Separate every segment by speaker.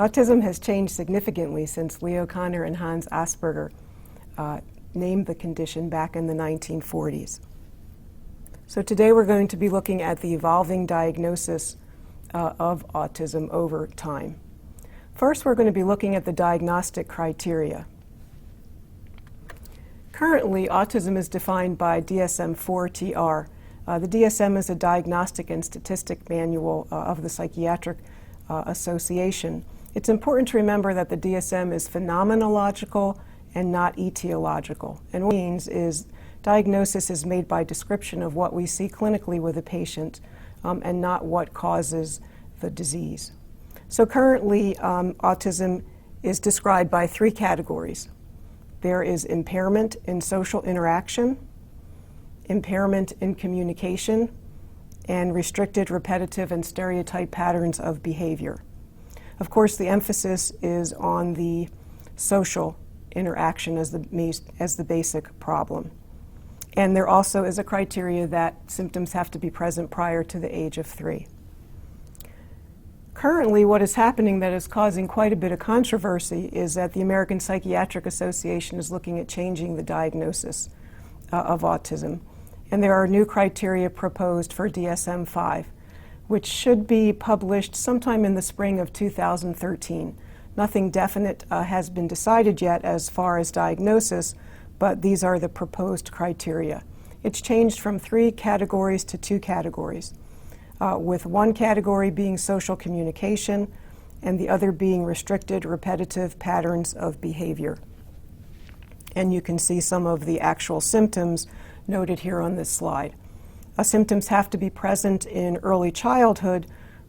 Speaker 1: Autism has changed significantly since Leo Kanner and Hans Asperger named the condition back in the 1940s. So today we're going to be looking at the evolving diagnosis of autism over time. First, we're going to be looking at the diagnostic criteria. Currently, autism is defined by DSM-IV-TR. The DSM is a diagnostic and statistic manual of the Psychiatric Association. It's important to remember that the DSM is phenomenological and not etiological. And what it means is diagnosis is made by description of what we see clinically with a patient and not what causes the disease. So currently, autism is described by three categories. There is impairment in social interaction, impairment in communication, and restricted, repetitive, and stereotype patterns of behavior. Of course, the emphasis is on the social interaction as the basic problem. And there also is a criteria that symptoms have to be present prior to the age of 3. Currently, what is happening that is causing quite a bit of controversy is that the American Psychiatric Association is looking at changing the diagnosis of autism. And there are new criteria proposed for DSM-5, which should be published sometime in the spring of 2013. Nothing definite has been decided yet as far as diagnosis, but these are the proposed criteria. It's changed from 3 categories to 2 categories, with one category being social communication and the other being restricted, repetitive patterns of behavior. And you can see some of the actual symptoms noted here on this slide. Symptoms have to be present in early childhood,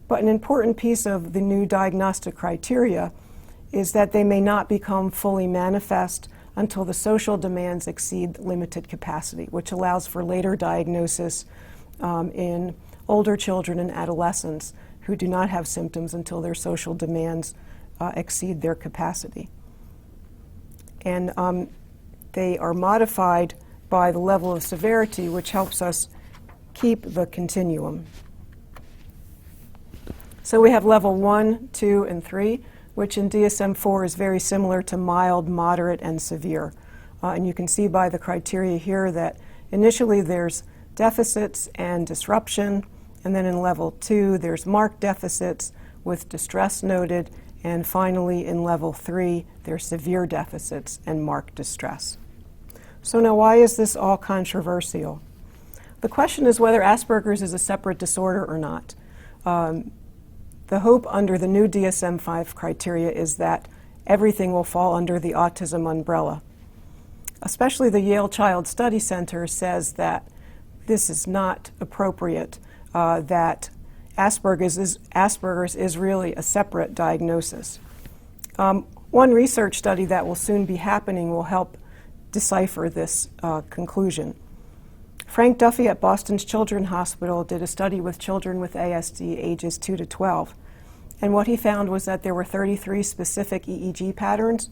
Speaker 1: but an important piece of the new diagnostic criteria is that they may not become fully manifest until the social demands exceed limited capacity, which allows for later diagnosis in older children and adolescents who do not have symptoms until their social demands exceed their capacity. And they are modified by the level of severity, which helps us keep the continuum. So we have level 1, 2, and 3, which in DSM-4 is very similar to mild, moderate, and severe. And you can see by the criteria here that initially there's deficits and disruption, and then in level 2 there's marked deficits with distress noted, and finally in level 3 there's severe deficits and marked distress. So now, why is this all controversial? The question is whether Asperger's is a separate disorder or not. The hope under the new DSM-5 criteria is that everything will fall under the autism umbrella. Especially the Yale Child Study Center says that this is not appropriate, that Asperger's is really a separate diagnosis. One research study that will soon be happening will help decipher this conclusion. Frank Duffy at Boston's Children's Hospital did a study with children with ASD ages 2 to 12. And what he found was that there were 33 specific EEG patterns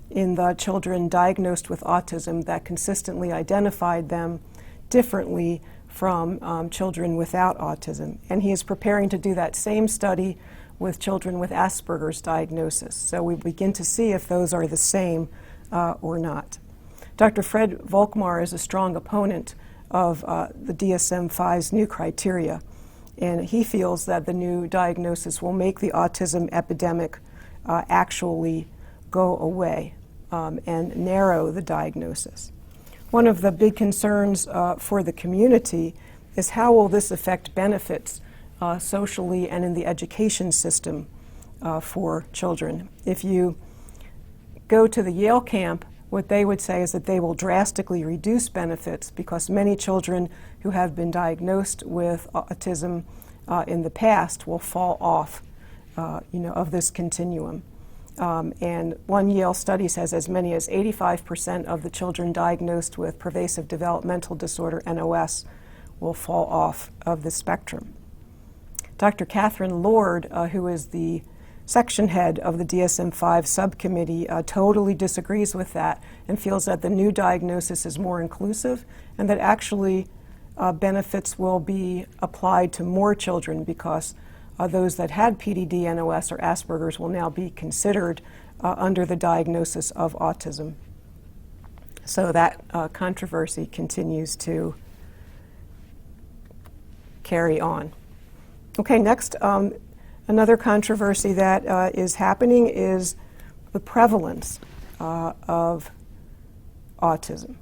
Speaker 1: in the children diagnosed with autism that consistently identified them differently from children without autism. And he is preparing to do that same study with children with Asperger's diagnosis. So we begin to see if those are the same or not. Dr. Fred Volkmar is a strong opponent of the DSM-5's new criteria, and he feels that the new diagnosis will make the autism epidemic actually go away and narrow the diagnosis. One of the big concerns for the community is how will this affect benefits socially and in the education system for children. If you go to the Yale camp, what they would say is that they will drastically reduce benefits because many children who have been diagnosed with autism in the past will fall off of this continuum. And one Yale study says as many as 85% of the children diagnosed with pervasive developmental disorder, NOS, will fall off of the spectrum. Dr. Catherine Lord, who is the section head of the DSM-5 subcommittee, totally disagrees with that and feels that the new diagnosis is more inclusive and that actually benefits will be applied to more children because those that had PDD, NOS, or Asperger's will now be considered under the diagnosis of autism. So that controversy continues to carry on. Okay, next, another controversy that is happening is the prevalence of autism.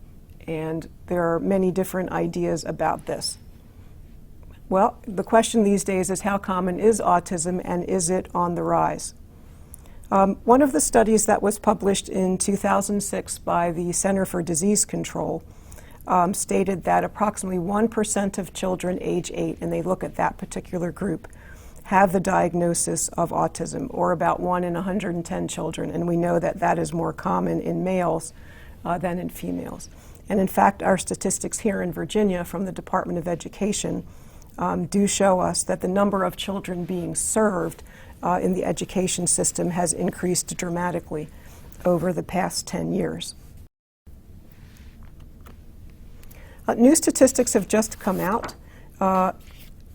Speaker 1: And there are many different ideas about this. Well, the question these days is how common is autism and is it on the rise? One of the studies that was published in 2006 by the Center for Disease Control stated that approximately 1% of children age 8, and they look at that particular group, have the diagnosis of autism, or about 1 in 110 children, and we know that that is more common in males than in females. And in fact, our statistics here in Virginia from the Department of Education do show us that the number of children being served in the education system has increased dramatically over the past 10 years. New statistics have just come out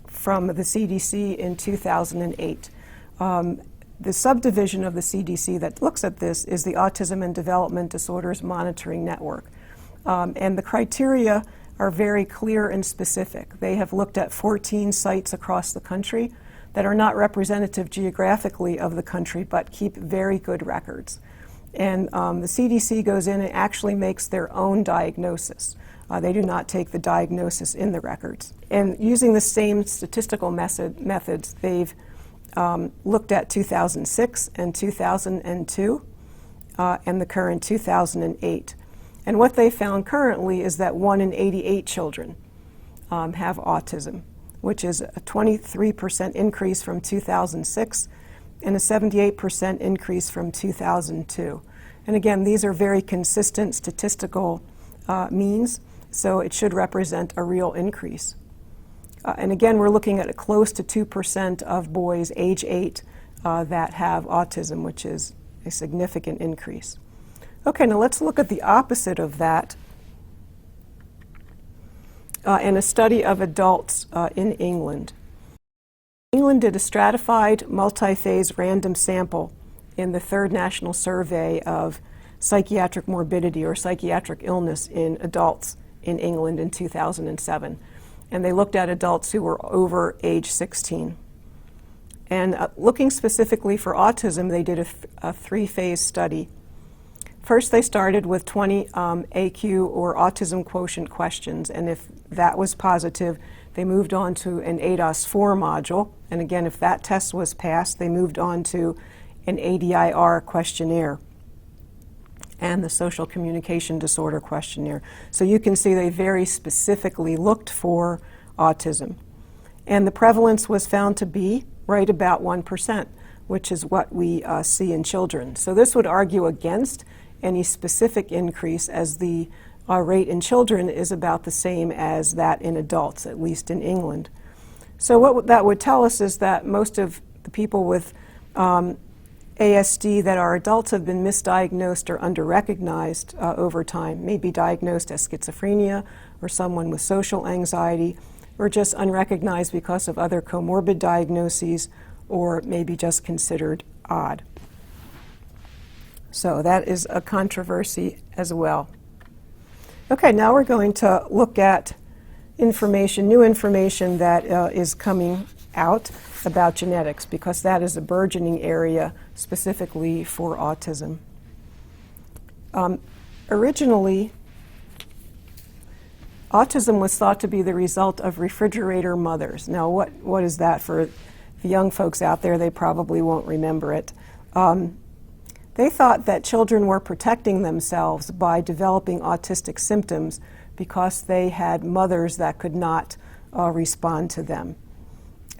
Speaker 1: from the CDC in 2008. The subdivision of the CDC that looks at this is the Autism and Development Disorders Monitoring Network. And the criteria are very clear and specific. They have looked at 14 sites across the country that are not representative geographically of the country, but keep very good records. And the CDC goes in and actually makes their own diagnosis. They do not take the diagnosis in the records. And using the same statistical methods, they've looked at 2006 and 2002 and the current 2008. And what they found currently is that 1 in 88 children have autism, which is a 23% increase from 2006 and a 78% increase from 2002. And again, these are very consistent statistical means, so it should represent a real increase. And again, we're looking at close to 2% of boys age 8 that have autism, which is a significant increase. Okay, now let's look at the opposite of that in a study of adults in England. England did a stratified, multi-phase random sample in the third national survey of psychiatric morbidity or psychiatric illness in adults in England in 2007. And they looked at adults who were over age 16. And looking specifically for autism, they did a three-phase study. First, they started with 20 AQ or autism quotient questions, and if that was positive, they moved on to an ADOS-4 module, and again, if that test was passed, they moved on to an ADIR questionnaire and the social communication disorder questionnaire. So you can see they very specifically looked for autism. And the prevalence was found to be right about 1%, which is what we see in children. So this would argue against any specific increase, as the rate in children is about the same as that in adults, at least in England. So what that would tell us is that most of the people with ASD that are adults have been misdiagnosed or underrecognized over time, maybe diagnosed as schizophrenia or someone with social anxiety, or just unrecognized because of other comorbid diagnoses, or maybe just considered odd. So that is a controversy as well. Okay, now we're going to look at new information that is coming out about genetics, because that is a burgeoning area specifically for autism. Originally, autism was thought to be the result of refrigerator mothers. Now, what is that for the young folks out there? They probably won't remember it. They thought that children were protecting themselves by developing autistic symptoms because they had mothers that could not respond to them.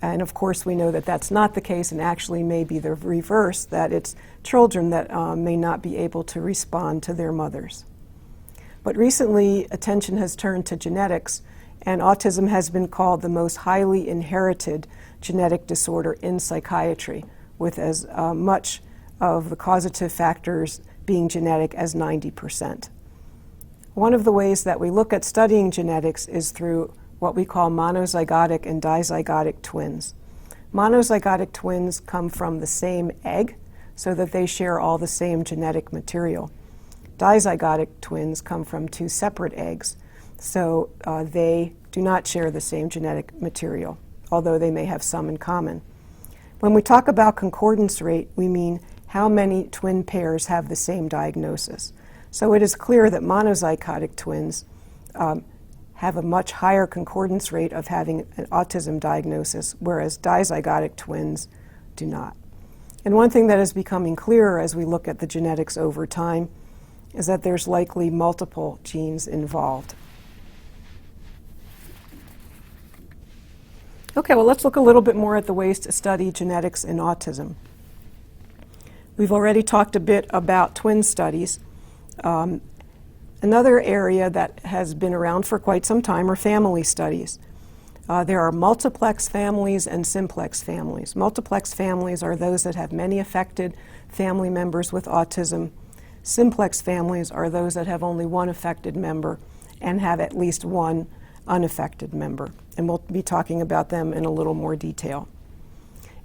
Speaker 1: And of course, we know that that's not the case, and actually may be the reverse, that it's children that may not be able to respond to their mothers. But recently, attention has turned to genetics, and autism has been called the most highly inherited genetic disorder in psychiatry, with as much of the causative factors being genetic as 90%. One of the ways that we look at studying genetics is through what we call monozygotic and dizygotic twins. Monozygotic twins come from the same egg, so that they share all the same genetic material. Dizygotic twins come from two separate eggs, so they do not share the same genetic material, although they may have some in common. When we talk about concordance rate, we mean how many twin pairs have the same diagnosis. So it is clear that monozygotic twins have a much higher concordance rate of having an autism diagnosis, whereas dizygotic twins do not. And one thing that is becoming clearer as we look at the genetics over time is that there's likely multiple genes involved. Okay, well, let's look a little bit more at the ways to study genetics in autism. We've already talked a bit about twin studies. Another area that has been around for quite some time are family studies. There are multiplex families and simplex families. Multiplex families are those that have many affected family members with autism. Simplex families are those that have only one affected member and have at least one unaffected member. And we'll be talking about them in a little more detail.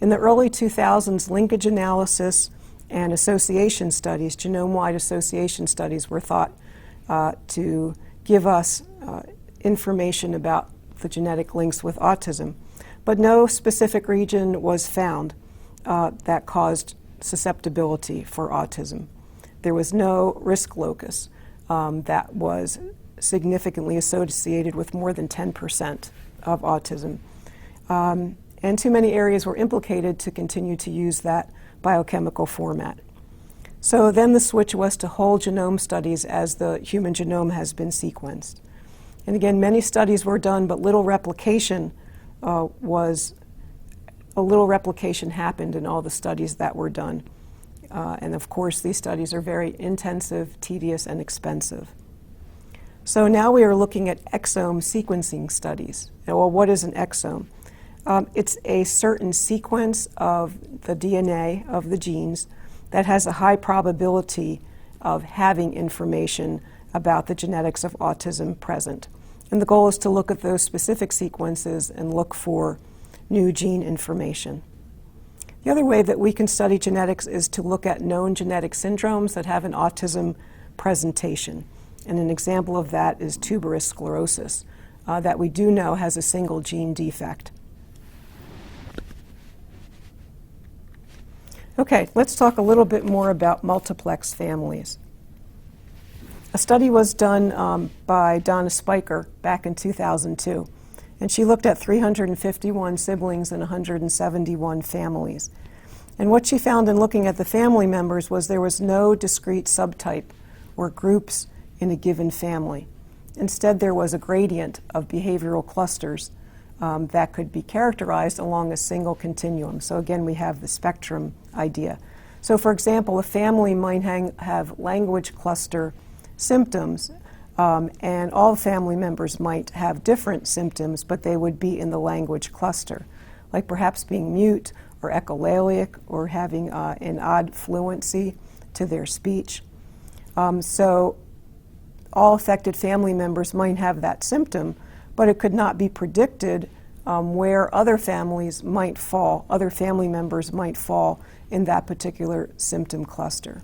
Speaker 1: In the early 2000s, linkage analysis and association studies, genome-wide association studies, were thought to give us information about the genetic links with autism. But no specific region was found that caused susceptibility for autism. There was no risk locus that was significantly associated with more than 10% of autism. And too many areas were implicated to continue to use that biochemical format. So then the switch was to whole genome studies as the human genome has been sequenced. And again, many studies were done, but little replication happened in all the studies that were done. And of course, these studies are very intensive, tedious, and expensive. So now we are looking at exome sequencing studies. Now, well, what is an exome? It's a certain sequence of the DNA of the genes that has a high probability of having information about the genetics of autism present. And the goal is to look at those specific sequences and look for new gene information. The other way that we can study genetics is to look at known genetic syndromes that have an autism presentation. And an example of that is tuberous sclerosis, that we do know has a single gene defect. Okay, let's talk a little bit more about multiplex families. A study was done by Donna Spiker back in 2002, and she looked at 351 siblings and 171 families. And what she found in looking at the family members was there was no discrete subtype or groups in a given family. Instead, there was a gradient of behavioral clusters that could be characterized along a single continuum. So again, we have the spectrum idea. So for example, a family might have language cluster symptoms, and all family members might have different symptoms, but they would be in the language cluster, like perhaps being mute or echolalic or having an odd fluency to their speech. So all affected family members might have that symptom, but it could not be predicted where other families might fall, other family members might fall in that particular symptom cluster.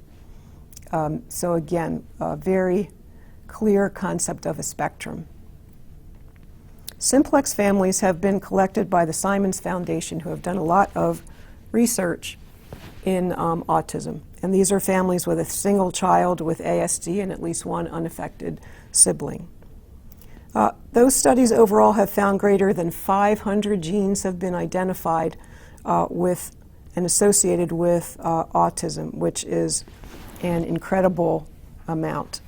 Speaker 1: So again, a very clear concept of a spectrum. Simplex families have been collected by the Simons Foundation, who have done a lot of research in autism. And these are families with a single child with ASD and at least one unaffected sibling. Those studies overall have found greater than 500 genes have been identified with and associated with autism, which is an incredible amount.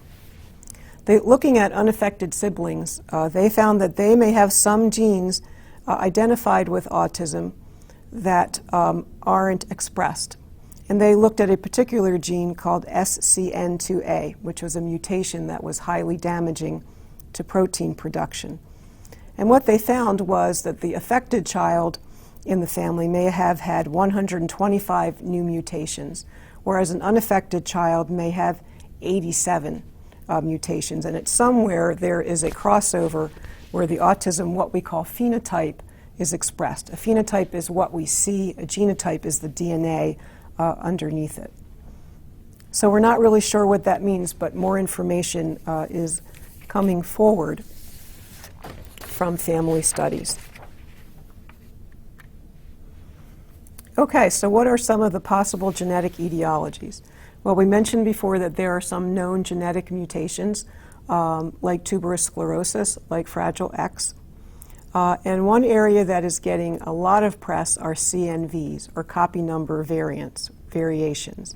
Speaker 1: Looking at unaffected siblings, they found that they may have some genes identified with autism that aren't expressed. And they looked at a particular gene called SCN2A, which was a mutation that was highly damaging to protein production. And what they found was that the affected child in the family may have had 125 new mutations, whereas an unaffected child may have 87 mutations. And it's somewhere there is a crossover where the autism, what we call phenotype, is expressed. A phenotype is what we see, a genotype is the DNA underneath it. So we're not really sure what that means, but more information is coming forward from family studies. Okay, so what are some of the possible genetic etiologies? Well, we mentioned before that there are some known genetic mutations, like tuberous sclerosis, like Fragile X. And one area that is getting a lot of press are CNVs, or copy number variations.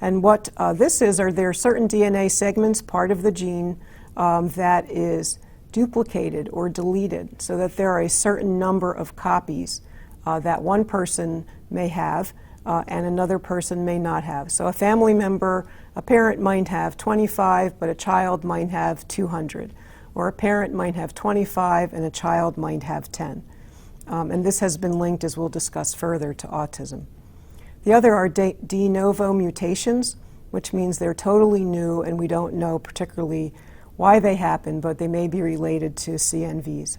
Speaker 1: And what this is, are there certain DNA segments, part of the gene, that is duplicated or deleted, so that there are a certain number of copies that one person may have and another person may not have. So a family member, a parent might have 25, but a child might have 200. Or a parent might have 25 and a child might have 10. And this has been linked, as we'll discuss further, to autism. The other are de novo mutations, which means they're totally new and we don't know particularly why they happen, but they may be related to CNVs.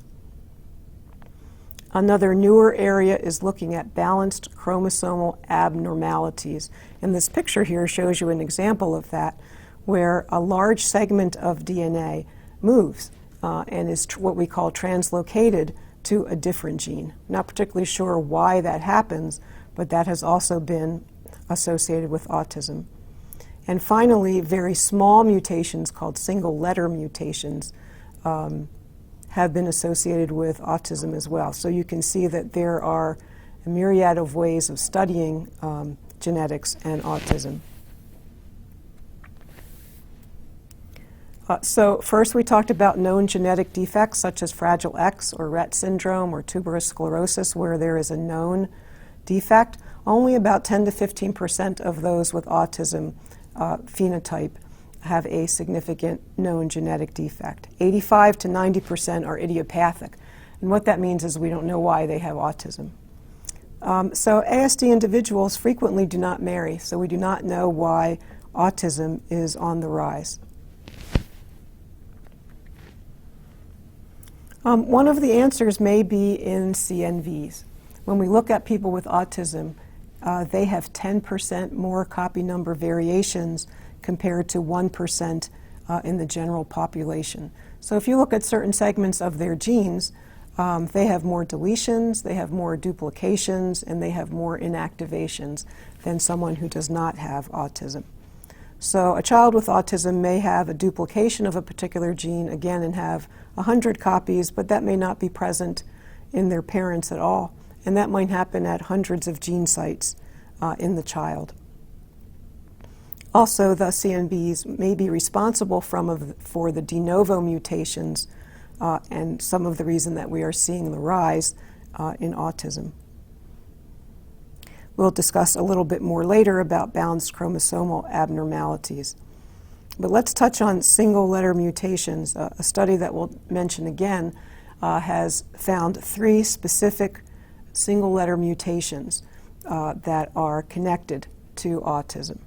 Speaker 1: Another newer area is looking at balanced chromosomal abnormalities. And this picture here shows you an example of that, where a large segment of DNA moves and is what we call translocated to a different gene. Not particularly sure why that happens, but that has also been associated with autism. And finally, very small mutations called single letter mutations have been associated with autism as well. So you can see that there are a myriad of ways of studying genetics and autism. So first we talked about known genetic defects such as Fragile X or Rett syndrome or tuberous sclerosis, where there is a known defect. Only about 10 to 15% of those with autism phenotype have a significant known genetic defect. 85 to 90% are idiopathic. And what that means is we don't know why they have autism. So ASD individuals frequently do not marry, so we do not know why autism is on the rise. One of the answers may be in CNVs. When we look at people with autism, they have 10% more copy number variations compared to 1% in the general population. So if you look at certain segments of their genes, they have more deletions, they have more duplications, and they have more inactivations than someone who does not have autism. So a child with autism may have a duplication of a particular gene, again, and have 100 copies, but that may not be present in their parents at all. And that might happen at hundreds of gene sites in the child. Also, the CNVs may be responsible for the de novo mutations and some of the reason that we are seeing the rise in autism. We'll discuss a little bit more later about balanced chromosomal abnormalities. But let's touch on single letter mutations. A study that we'll mention again has found 3 specific single letter mutations that are connected to autism.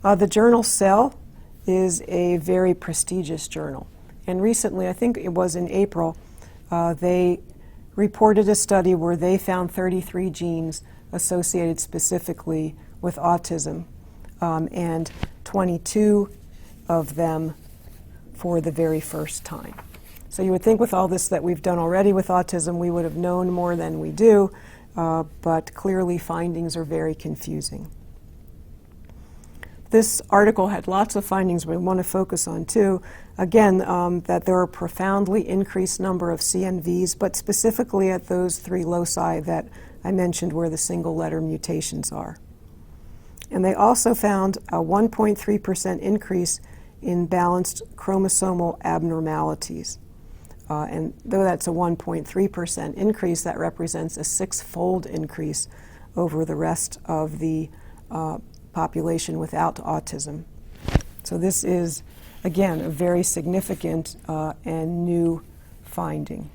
Speaker 1: The journal Cell is a very prestigious journal. And recently, I think it was in April, they reported a study where they found 33 genes associated specifically with autism, and 22 of them for the very first time. So you would think with all this that we've done already with autism, we would have known more than we do, but clearly findings are very confusing. This article had lots of findings we want to focus on too. Again, that there are a profoundly increased number of CNVs, but specifically at those 3 loci that I mentioned where the single letter mutations are. And they also found a 1.3% increase in balanced chromosomal abnormalities. And though that's a 1.3% increase, that represents a 6-fold increase over the rest of the population without autism. So this is, again, a very significant and new finding.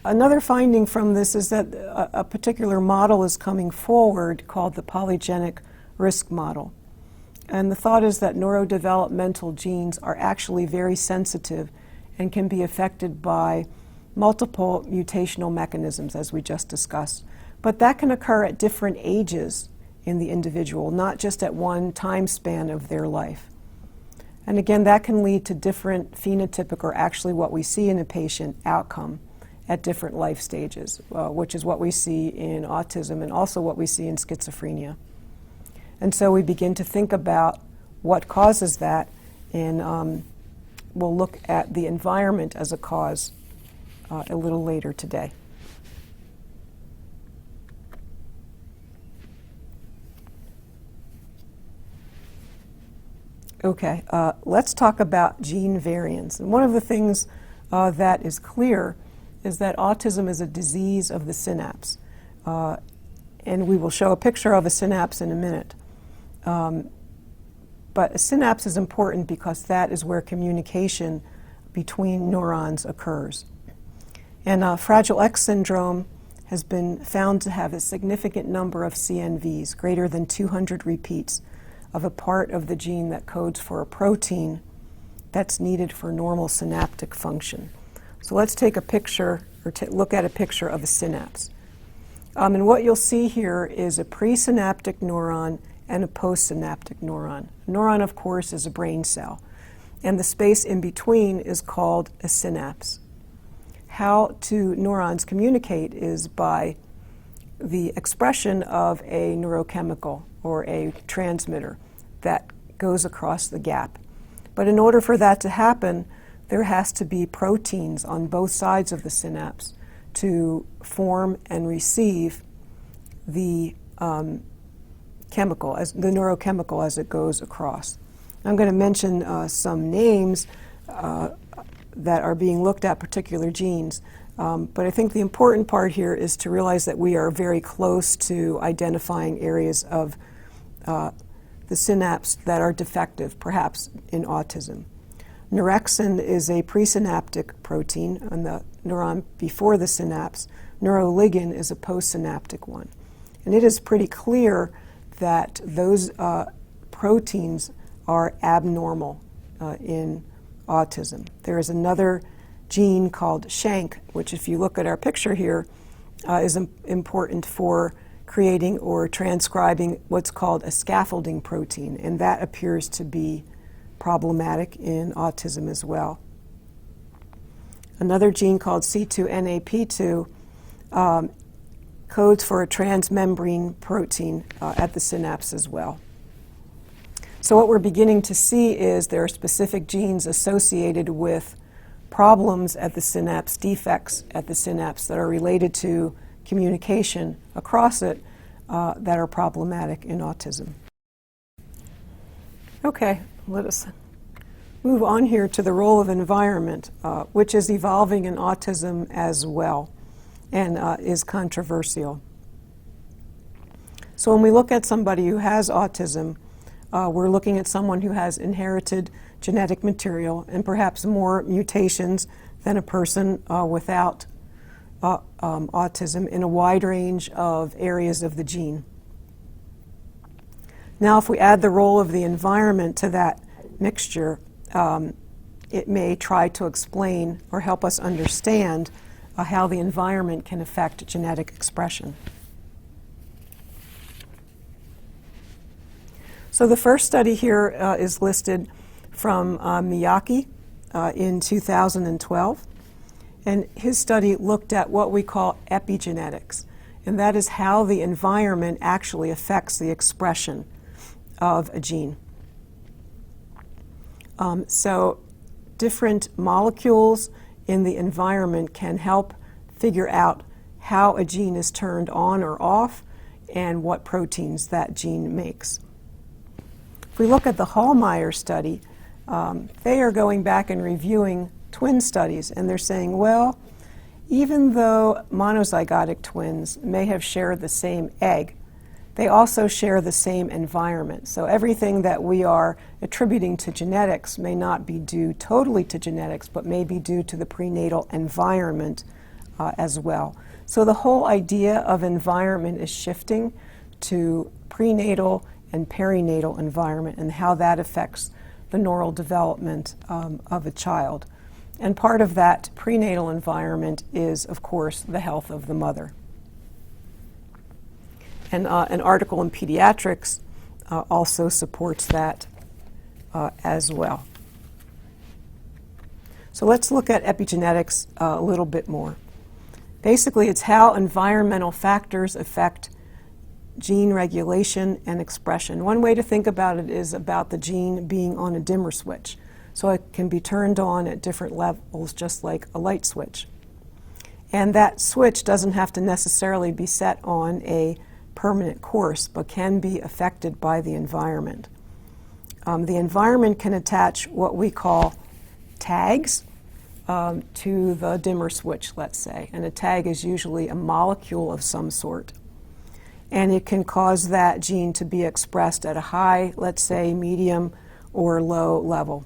Speaker 1: Another finding from this is that a particular model is coming forward called the polygenic risk model. And the thought is that neurodevelopmental genes are actually very sensitive and can be affected by multiple mutational mechanisms, as we just discussed. But that can occur at different ages in the individual, not just at one time span of their life. And again, that can lead to different phenotypic, or actually what we see in a patient, outcome at different life stages, which is what we see in autism and also what we see in schizophrenia. And so we begin to think about what causes that, and we'll look at the environment as a cause a little later today. Okay, let's talk about gene variants. And one of the things that is clear is that autism is a disease of the synapse. And we will show a picture of a synapse in a minute. But a synapse is important because that is where communication between neurons occurs. And Fragile X syndrome has been found to have a significant number of CNVs, greater than 200 repeats of a part of the gene that codes for a protein that's needed for normal synaptic function. So let's take a picture, or look at a picture of a synapse. And what you'll see here is a presynaptic neuron and a postsynaptic neuron. A neuron, of course, is a brain cell, and the space in between is called a synapse. How two neurons communicate is by the expression of a neurochemical or a transmitter that goes across the gap. But in order for that to happen, there has to be proteins on both sides of the synapse to form and receive the chemical, as the neurochemical, as it goes across. I'm going to mention some names that are being looked at, particular genes. But I think the important part here is to realize that we are very close to identifying areas of the synapse that are defective, perhaps in autism. Neurexin is a presynaptic protein on the neuron before the synapse. Neuroligin is a postsynaptic one. And it is pretty clear that those proteins are abnormal in autism. There is another gene called SHANK, which, if you look at our picture here, is important for creating or transcribing what's called a scaffolding protein, and that appears to be problematic in autism as well. Another gene called C2NAP2 codes for a transmembrane protein at the synapse as well. So what we're beginning to see is there are specific genes associated with problems at the synapse, defects at the synapse that are related to communication across it that are problematic in autism. Okay, let us move on here to the role of environment, which is evolving in autism as well and is controversial. So when we look at somebody who has autism, we're looking at someone who has inherited genetic material and perhaps more mutations than a person without autism in a wide range of areas of the gene. Now, if we add the role of the environment to that mixture, it may try to explain or help us understand how the environment can affect genetic expression. So the first study here is listed from Miyake in 2012. And his study looked at what we call epigenetics, and that is how the environment actually affects the expression of a gene. So different molecules in the environment can help figure out how a gene is turned on or off and what proteins that gene makes. If we look at the Hallmeyer study, they are going back and reviewing twin studies, and they're saying, well, even though monozygotic twins may have shared the same egg, they also share the same environment. So everything that we are attributing to genetics may not be due totally to genetics, but may be due to the prenatal environment as well. So the whole idea of environment is shifting to prenatal and perinatal environment and how that affects the neural development of a child. And part of that prenatal environment is, of course, the health of the mother. And an article in Pediatrics also supports that as well. So let's look at epigenetics a little bit more. Basically, it's how environmental factors affect gene regulation and expression. One way to think about it is about the gene being on a dimmer switch. So it can be turned on at different levels, just like a light switch. And that switch doesn't have to necessarily be set on a permanent course, but can be affected by the environment. The environment can attach what we call tags to the dimmer switch, let's say. And a tag is usually a molecule of some sort. And it can cause that gene to be expressed at a high, let's say, medium, or low level.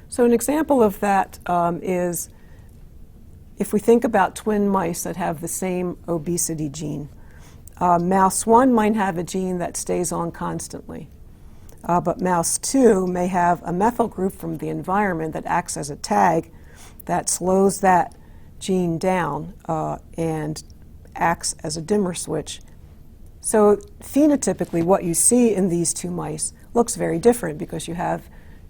Speaker 1: So an example of that is if we think about twin mice that have the same obesity gene. Mouse 1 might have a gene that stays on constantly. But mouse 2 may have a methyl group from the environment that acts as a tag that slows that gene down and acts as a dimmer switch. So phenotypically, what you see in these two mice looks very different because you have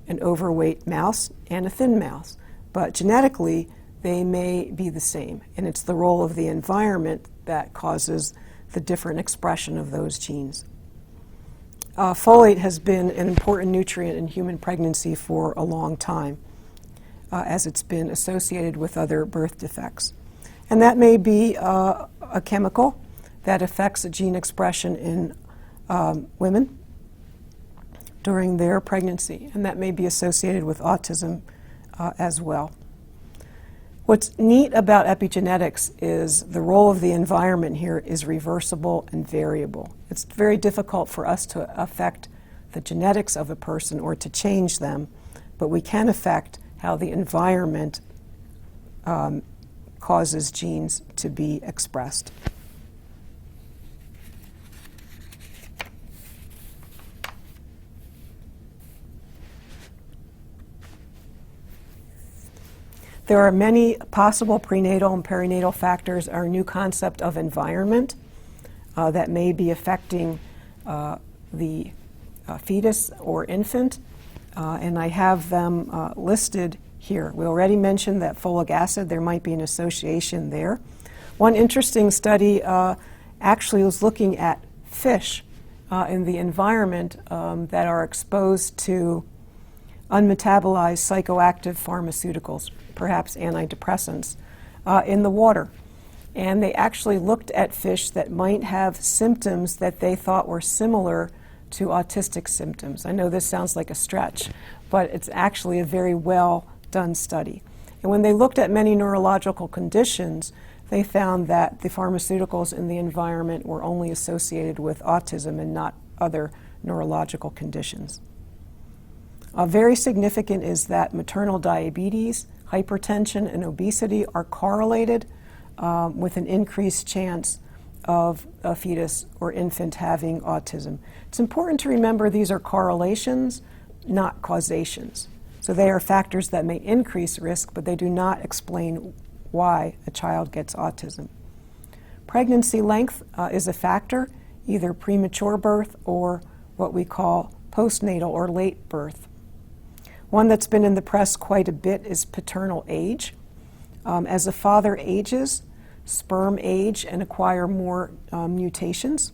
Speaker 1: an overweight mouse and a thin mouse. But genetically, they may be the same. And it's the role of the environment that causes the different expression of those genes. Folate has been an important nutrient in human pregnancy for a long time, as it's been associated with other birth defects. And that may be a chemical that affects a gene expression in women during their pregnancy, and that may be associated with autism as well. What's neat about epigenetics is the role of the environment here is reversible and variable. It's very difficult for us to affect the genetics of a person or to change them, but we can affect how the environment causes genes to be expressed. There are many possible prenatal and perinatal factors. Our new concept of environment that may be affecting the fetus or infant, and I have them listed here. We already mentioned that folic acid, there might be an association there. One interesting study actually was looking at fish in the environment that are exposed to unmetabolized psychoactive pharmaceuticals, perhaps antidepressants, in the water. And they actually looked at fish that might have symptoms that they thought were similar to autistic symptoms. I know this sounds like a stretch, but it's actually a very well done study. And when they looked at many neurological conditions, they found that the pharmaceuticals in the environment were only associated with autism and not other neurological conditions. Very significant is that maternal diabetes, hypertension, and obesity are correlated with an increased chance of a fetus or infant having autism. It's important to remember these are correlations, not causations. So they are factors that may increase risk, but they do not explain why a child gets autism. Pregnancy length is a factor, either premature birth or what we call postnatal or late birth. One that's been in the press quite a bit is paternal age. As a father ages, sperm age and acquire more mutations.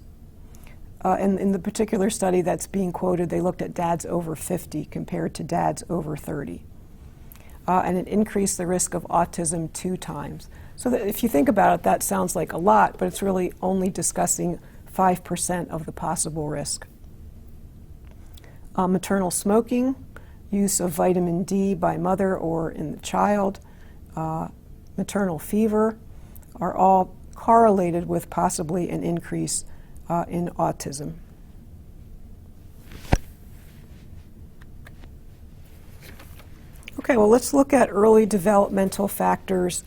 Speaker 1: And in the particular study that's being quoted, they looked at dads over 50 compared to dads over 30. And it increased the risk of autism 2 times. So that if you think about it, that sounds like a lot, but it's really only discussing 5% of the possible risk. Maternal smoking, use of vitamin D by mother or in the child, maternal fever are all correlated with possibly an increase in autism. Okay, well, let's look at early developmental factors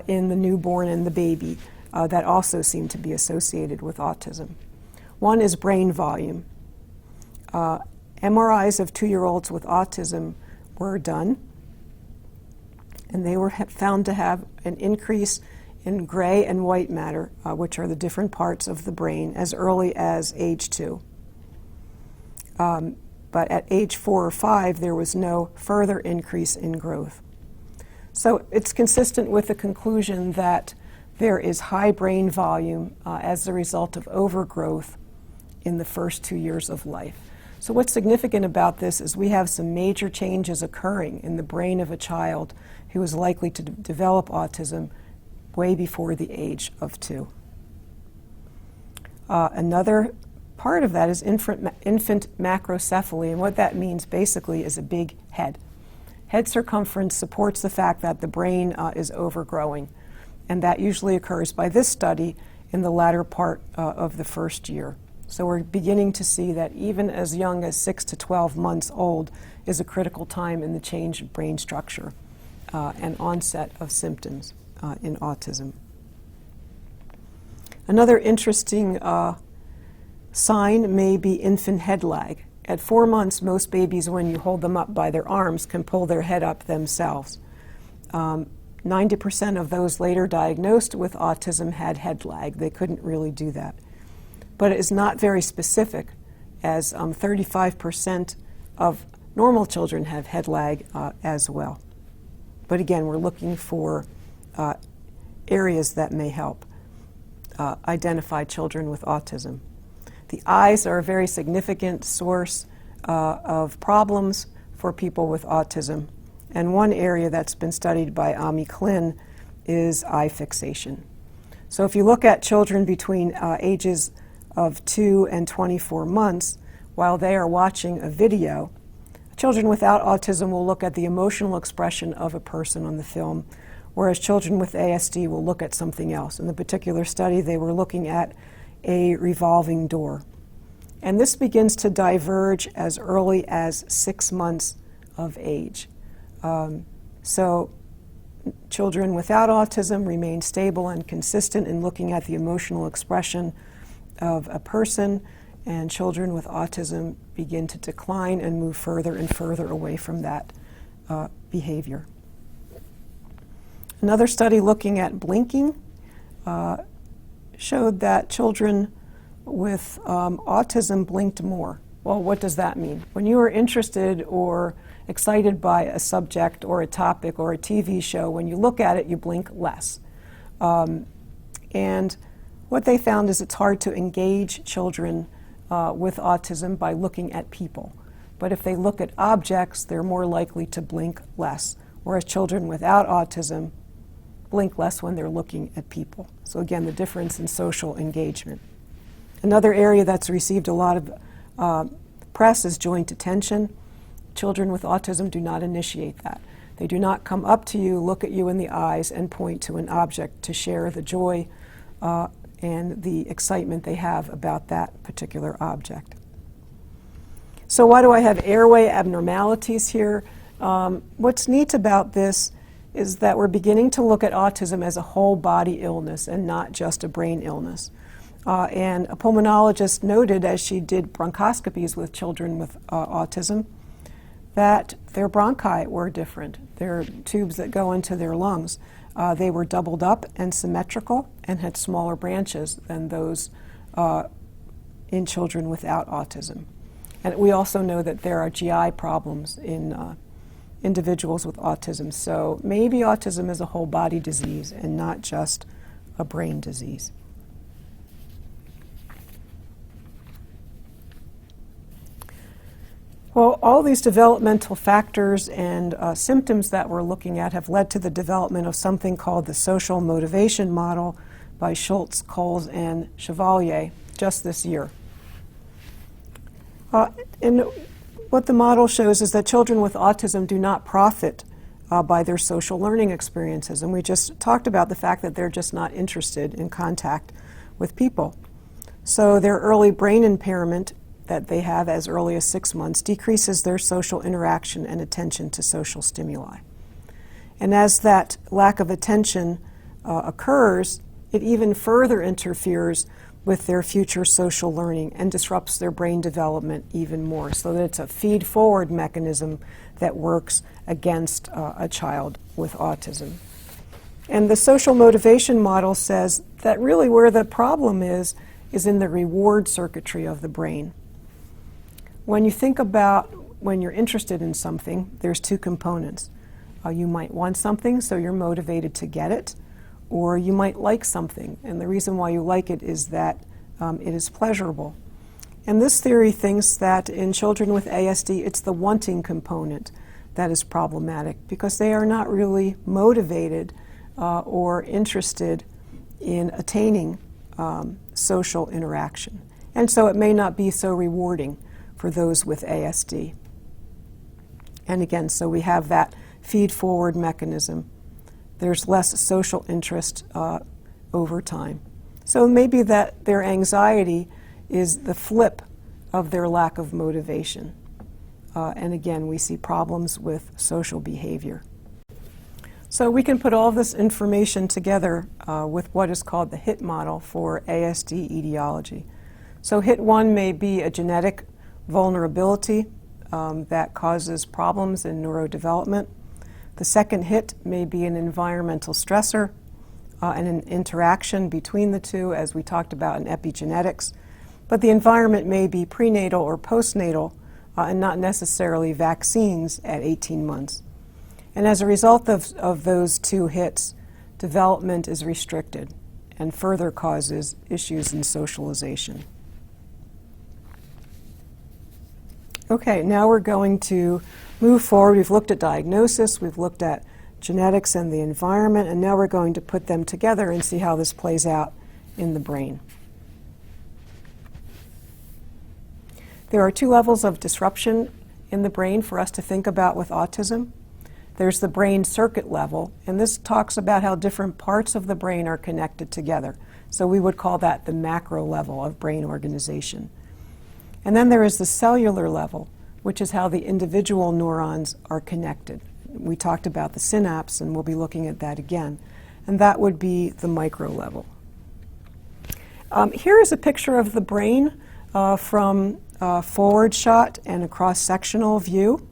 Speaker 1: in the newborn and the baby. that also seem to be associated with autism. One is brain volume. MRIs of 2-year-olds with autism were done, and they were found to have an increase in gray and white matter, which are the different parts of the brain, as early as age 2. But at age 4 or 5, there was no further increase in growth. So it's consistent with the conclusion that there is high brain volume as a result of overgrowth in the first 2 years of life. So what's significant about this is we have some major changes occurring in the brain of a child who is likely to develop autism way before the age of 2. Another part of that is infant macrocephaly, and what that means basically is a big head. Head circumference supports the fact that the brain is overgrowing, and that usually occurs by this study in the latter part of the first year. So we're beginning to see that even as young as 6 to 12 months old is a critical time in the change of brain structure and onset of symptoms in autism. Another interesting sign may be infant head lag. At 4 months, most babies, when you hold them up by their arms, can pull their head up themselves. 90% of those later diagnosed with autism had head lag. They couldn't really do that. But it is not very specific, as 35% of normal children have head lag as well. But again, we're looking for areas that may help identify children with autism. The eyes are a very significant source of problems for people with autism. And one area that's been studied by Ami Klin is eye fixation. So if you look at children between ages of 2 and 24 months, while they are watching a video, children without autism will look at the emotional expression of a person on the film, whereas children with ASD will look at something else. In the particular study, they were looking at a revolving door. And this begins to diverge as early as 6 months of age. So children without autism remain stable and consistent in looking at the emotional expression of a person, and children with autism begin to decline and move further and further away from that behavior. Another study looking at blinking showed that children with autism blinked more. Well, what does that mean? When you are interested or excited by a subject or a topic or a TV show, when you look at it, you blink less. And what they found is it's hard to engage children with autism by looking at people. But if they look at objects, they're more likely to blink less, whereas children without autism blink less when they're looking at people. So again, the difference in social engagement. Another area that's received a lot of press is joint attention. Children with autism do not initiate that. They do not come up to you, look at you in the eyes, and point to an object to share the joy and the excitement they have about that particular object. So why do I have airway abnormalities here? What's neat about this is that we're beginning to look at autism as a whole body illness and not just a brain illness. And a pulmonologist noted, as she did bronchoscopies with children with autism, that their bronchi were different. Their tubes that go into their lungs, they were doubled up and symmetrical and had smaller branches than those in children without autism. And we also know that there are GI problems in individuals with autism. So maybe autism is a whole body disease and not just a brain disease. Well, all these developmental factors and symptoms that we're looking at have led to the development of something called the social motivation model by Schultz, Coles, and Chevalier just this year. And what the model shows is that children with autism do not profit by their social learning experiences. And we just talked about the fact that they're just not interested in contact with people. So their early brain impairment that they have as early as 6 months decreases their social interaction and attention to social stimuli. And as that lack of attention occurs it even further interferes with their future social learning and disrupts their brain development even more, so that it's a feed-forward mechanism that works against a child with autism. And the social motivation model says that really where the problem is in the reward circuitry of the brain. When you think about when you're interested in something, there's two components. You might want something, so you're motivated to get it, or you might like something, and the reason why you like it is that it is pleasurable. And this theory thinks that in children with ASD, it's the wanting component that is problematic, because they are not really motivated or interested in attaining social interaction. And so it may not be so rewarding for those with ASD. And again, so we have that feed-forward mechanism. There's less social interest over time. So maybe that their anxiety is the flip of their lack of motivation. And again, we see problems with social behavior. So we can put all this information together with what is called the HIT model for ASD etiology. So HIT 1 may be a genetic vulnerability that causes problems in neurodevelopment. The second HIT may be an environmental stressor and an interaction between the two, as we talked about in epigenetics. But the environment may be prenatal or postnatal and not necessarily vaccines at 18 months. And as a result of those two hits, development is restricted and further causes issues in socialization. Okay, now we're going to move forward. We've looked at diagnosis, we've looked at genetics and the environment, and now we're going to put them together and see how this plays out in the brain. There are two levels of disruption in the brain for us to think about with autism. There's the brain circuit level, and this talks about how different parts of the brain are connected together. So we would call that the macro level of brain organization. And then there is the cellular level, which is how the individual neurons are connected. We talked about the synapse, and we'll be looking at that again. And that would be the micro level. Here is a picture of the brain from forward shot and a cross-sectional view.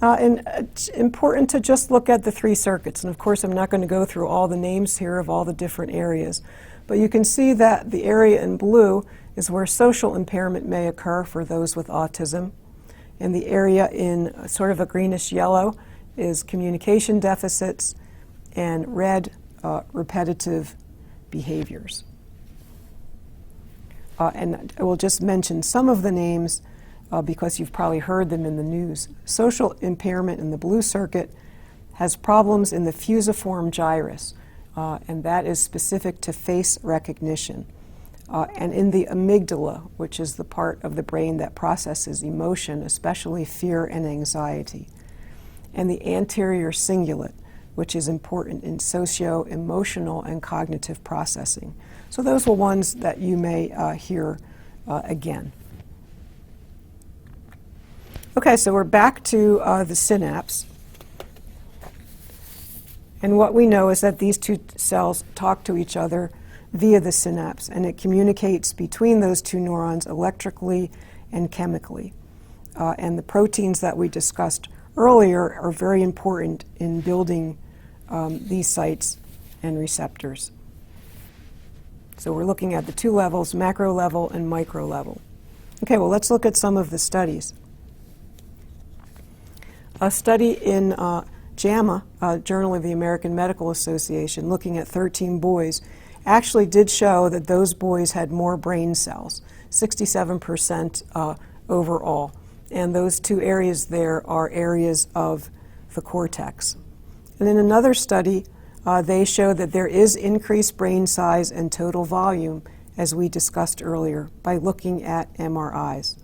Speaker 1: And it's important to just look at the three circuits. And of course, I'm not going to go through all the names here of all the different areas. But you can see that the area in blue is where social impairment may occur for those with autism. And the area in sort of a greenish yellow is communication deficits, and red, repetitive behaviors. And I will just mention some of the names because you've probably heard them in the news. Social impairment in the blue circuit has problems in the fusiform gyrus, and that is specific to face recognition. And in the amygdala, which is the part of the brain that processes emotion, especially fear and anxiety. And the anterior cingulate, which is important in socio-emotional and cognitive processing. So those were ones that you may hear again. Okay, so we're back to the synapse. And what we know is that these two cells talk to each other via the synapse, and it communicates between those two neurons electrically and chemically. And the proteins that we discussed earlier are very important in building these sites and receptors. So we're looking at the two levels, macro level and micro level. Okay, well, let's look at some of the studies. A study in JAMA, Journal of the American Medical Association, looking at 13 boys, actually did show that those boys had more brain cells, 67% overall. And those two areas there are areas of the cortex. And in another study, they showed that there is increased brain size and total volume, as we discussed earlier, by looking at MRIs.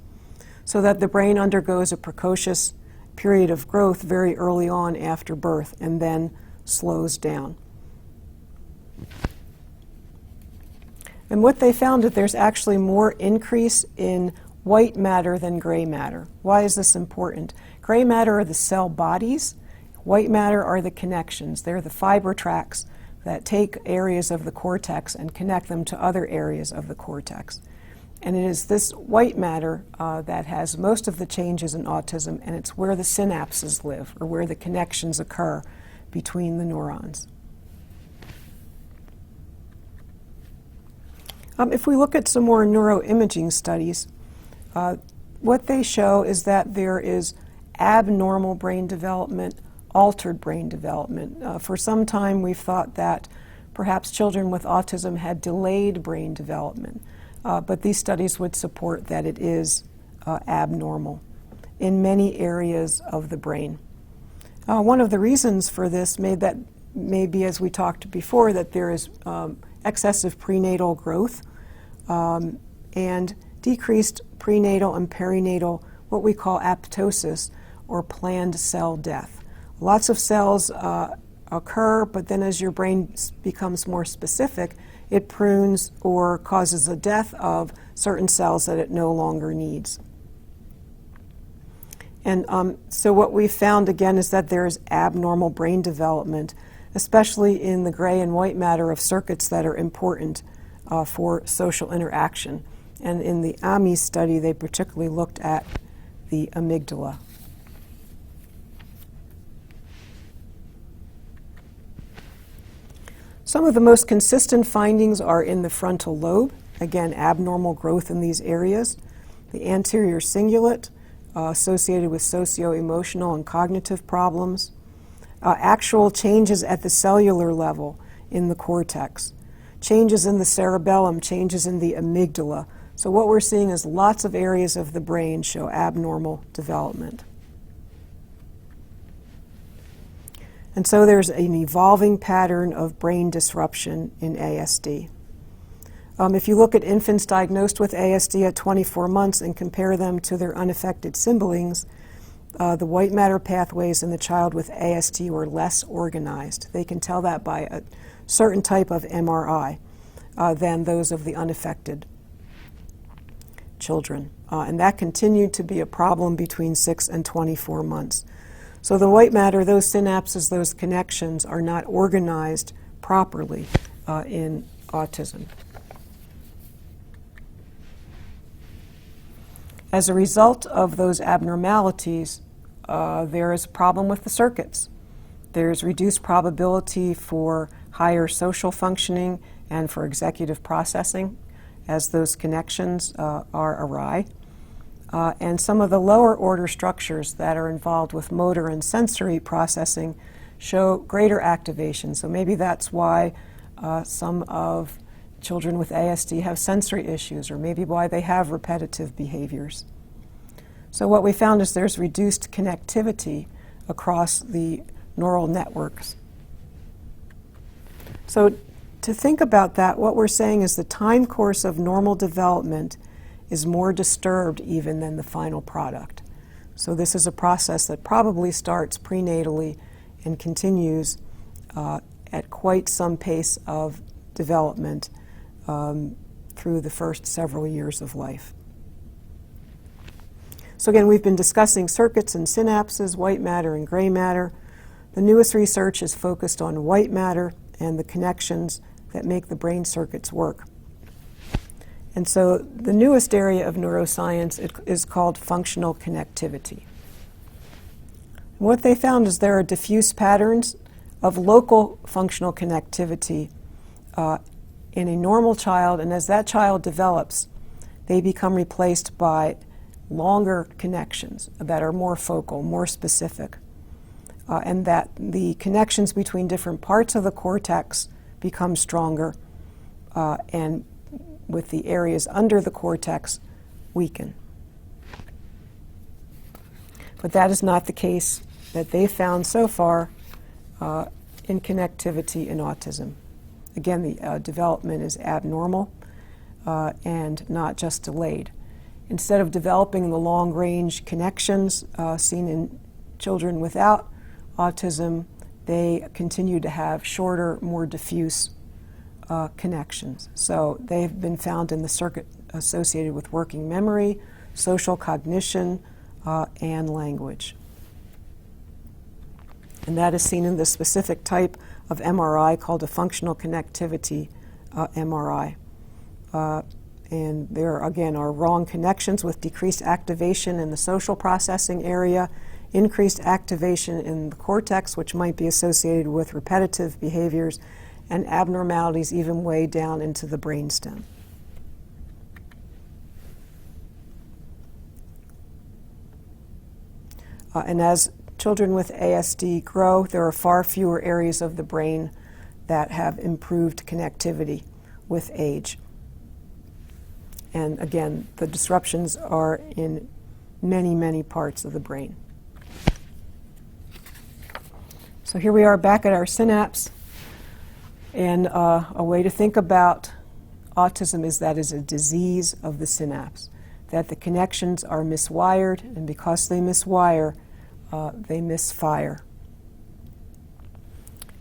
Speaker 1: So that the brain undergoes a precocious period of growth very early on after birth and then slows down. And what they found that there's actually more increase in white matter than gray matter. Why is this important? Gray matter are the cell bodies. White matter are the connections. They're the fiber tracks that take areas of the cortex and connect them to other areas of the cortex. And it is this white matter that has most of the changes in autism, and it's where the synapses live, or where the connections occur between the neurons. If we look at some more neuroimaging studies, what they show is that there is abnormal brain development, altered brain development. For some time we've thought that perhaps children with autism had delayed brain development, but these studies would support that it is abnormal in many areas of the brain. One of the reasons for this may be, as we talked before, that there is excessive prenatal growth and decreased prenatal and perinatal, what we call apoptosis, or planned cell death. Lots of cells occur, but then as your brain becomes more specific, it prunes or causes the death of certain cells that it no longer needs. And so what we found again is that there is abnormal brain development, especially in the gray and white matter of circuits that are important for social interaction. And in the AMI study, they particularly looked at the amygdala. Some of the most consistent findings are in the frontal lobe, again, abnormal growth in these areas, the anterior cingulate, associated with socio-emotional and cognitive problems, actual changes at the cellular level in the cortex, changes in the cerebellum, changes in the amygdala. So what we're seeing is lots of areas of the brain show abnormal development. And so there's an evolving pattern of brain disruption in ASD. If you look at infants diagnosed with ASD at 24 months and compare them to their unaffected siblings, the white matter pathways in the child with ASD were less organized. They can tell that by a certain type of MRI than those of the unaffected children. And that continued to be a problem between 6 and 24 months. So the white matter, those synapses, those connections are not organized properly in autism. As a result of those abnormalities, there is a problem with the circuits. There's reduced probability for higher social functioning and for executive processing as those connections are awry. And some of the lower order structures that are involved with motor and sensory processing show greater activation. So maybe that's why some of children with ASD have sensory issues, or maybe why they have repetitive behaviors. So what we found is there's reduced connectivity across the neural networks. So to think about that, what we're saying is the time course of normal development is more disturbed even than the final product. So this is a process that probably starts prenatally and continues at quite some pace of development through the first several years of life. So again, we've been discussing circuits and synapses, white matter and gray matter. The newest research is focused on white matter and the connections that make the brain circuits work. And so the newest area of neuroscience is called functional connectivity. What they found is there are diffuse patterns of local functional connectivity in a normal child, and as that child develops, they become replaced by longer connections that are more focal, more specific, and that the connections between different parts of the cortex become stronger, and with the areas under the cortex weaken. But that is not the case that they've found so far in connectivity in autism. Again, the development is abnormal and not just delayed. Instead of developing the long-range connections seen in children without autism, they continue to have shorter, more diffuse connections. So they've been found in the circuit associated with working memory, social cognition, and language. And that is seen in the specific type of MRI called a functional connectivity MRI. And there, again, are wrong connections with decreased activation in the social processing area, increased activation in the cortex, which might be associated with repetitive behaviors, and abnormalities even way down into the brainstem. And as children with ASD grow, there are far fewer areas of the brain that have improved connectivity with age. And again, the disruptions are in many, many parts of the brain. So here we are back at our synapse. And a way to think about autism is that it's a disease of the synapse, that the connections are miswired, and because they miswire, they misfire.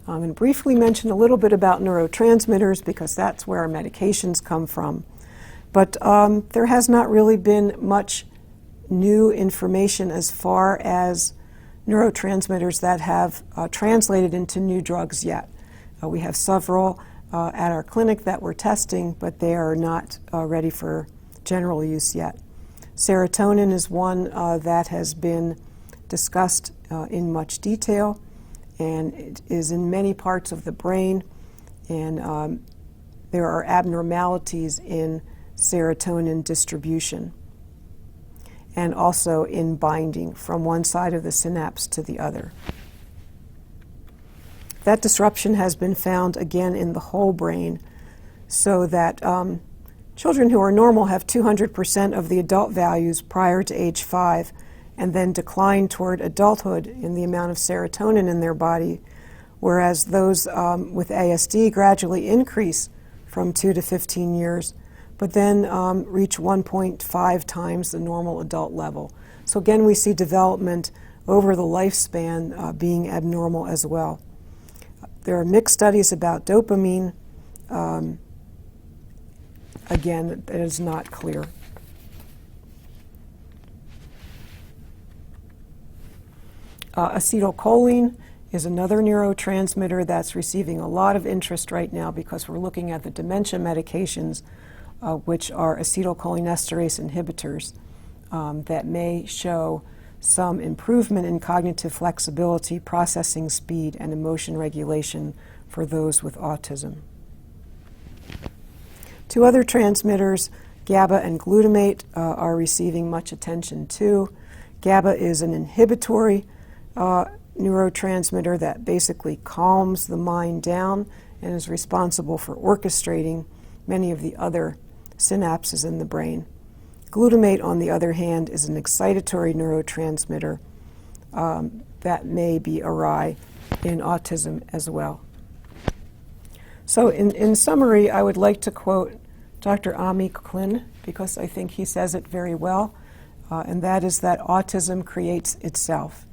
Speaker 1: I'm going to briefly mention a little bit about neurotransmitters because that's where our medications come from. But there has not really been much new information as far as neurotransmitters that have translated into new drugs yet. We have several at our clinic that we're testing, but they are not ready for general use yet. Serotonin is one that has been discussed in much detail, and it is in many parts of the brain, and there are abnormalities in serotonin distribution and also in binding from one side of the synapse to the other. That disruption has been found again in the whole brain, so that children who are normal have 200% of the adult values prior to age 5 and then decline toward adulthood in the amount of serotonin in their body, whereas those with ASD gradually increase from 2 to 15 years, but then reach 1.5 times the normal adult level. So again, we see development over the lifespan being abnormal as well. There are mixed studies about dopamine. Again, it is not clear. Acetylcholine is another neurotransmitter that's receiving a lot of interest right now because we're looking at the dementia medications, which are acetylcholinesterase inhibitors that may show some improvement in cognitive flexibility, processing speed, and emotion regulation for those with autism. Two other transmitters, GABA and glutamate, are receiving much attention too. GABA is an inhibitory neurotransmitter that basically calms the mind down and is responsible for orchestrating many of the other synapses in the brain. Glutamate, on the other hand, is an excitatory neurotransmitter that may be awry in autism as well. So in summary, I would like to quote Dr. Ami Klin because I think he says it very well, and that is that autism creates itself.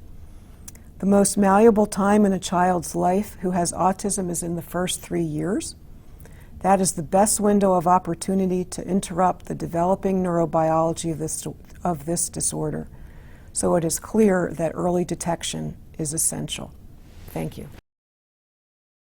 Speaker 1: The most malleable time in a child's life who has autism is in the first 3 years. That is the best window of opportunity to interrupt the developing neurobiology of this disorder. So it is clear that early detection is essential. Thank you.